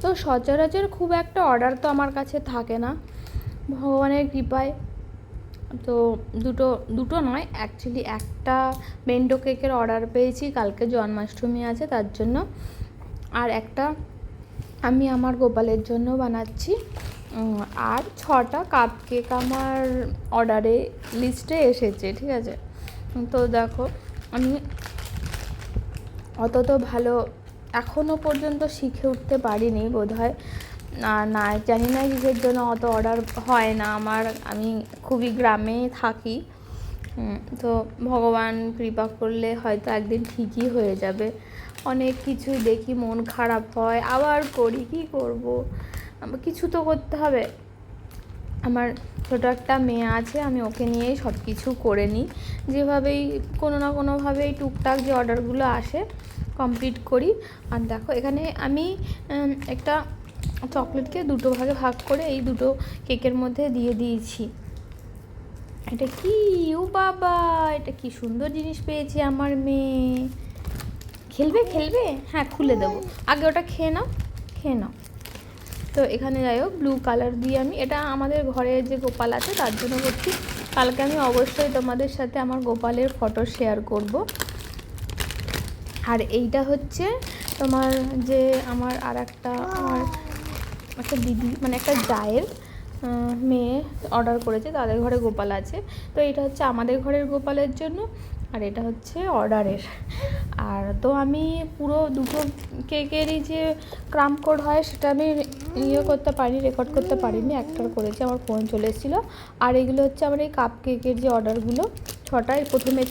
তো সচরাচর খুব একটা অর্ডার তো আমার কাছে থাকে না, ভগবানের কৃপায়। তো দুটো নয়, অ্যাকচুয়ালি একটা বেন্টো কেকের অর্ডার পেয়েছি, কালকে জন্মাষ্টমী আছে তার জন্য, আর একটা আমি আমার গোপালের জন্য বানাচ্ছি। আর 6টা কাপ কেক আমার অর্ডারে লিস্টে এসেছে, ঠিক আছে। তো দেখো, আমি অত তো ভালো এখনও পর্যন্ত শিখে উঠতে পারিনি বোধহয়, না জানি না কিসের জন্য অত অর্ডার হয় না আমার, আমি খুবই গ্রামে থাকি। তো ভগবান কৃপা করলে হয়তো একদিন ঠিকই হয়ে যাবে। অনেক কিছুই দেখি মন খারাপ হয়, আবার করি, কী করব, কিছু তো করতে হবে। আমার ছোটো একটা মেয়ে আছে, আমি ওকে নিয়েই সব কিছু করে নিই, যেভাবেই কোনো না কোনোভাবেই টুকটাক যে অর্ডারগুলো আসে কমপ্লিট করি। আর দেখো এখানে আমি একটা চকলেটকে দুটো ভাগে ভাগ করে এই দুটো কেকের মধ্যে দিয়ে দিয়েছি। এটা কি, ও বাবা, এটা কি সুন্দর জিনিস পেয়েছি আমার মেয়ে। খেলবে? হ্যাঁ, খুলে দেবো, আগে ওটা খেয়ে নাও। তো এখানে যাই হোক, ব্লু কালার দিয়ে আমি, এটা আমাদের ঘরে যে গোপাল আছে তার জন্য করছি। কালকে আমি অবশ্যই তোমাদের সাথে আমার গোপালের ফটো শেয়ার করব। আর এইটা হচ্ছে তোমার যে আমার আমার একটা দিদি, মানে একটা জায়ের মেয়ে অর্ডার করেছে, তাদের ঘরে গোপাল আছে। তো এটা হচ্ছে আমাদের ঘরের গোপালের জন্য, আর এটা হচ্ছে অর্ডারের। আর তো আমি পুরো দুটো কেকেরই যে ক্রাম কোড হয় সেটা আমি রেকর্ড করতে পারিনি, একটার করেছি, আমার ফোন চলে এসেছিলো। আর এগুলো হচ্ছে আমার এই কাপ কেকের যে অর্ডারগুলো 6টা, প্রথমের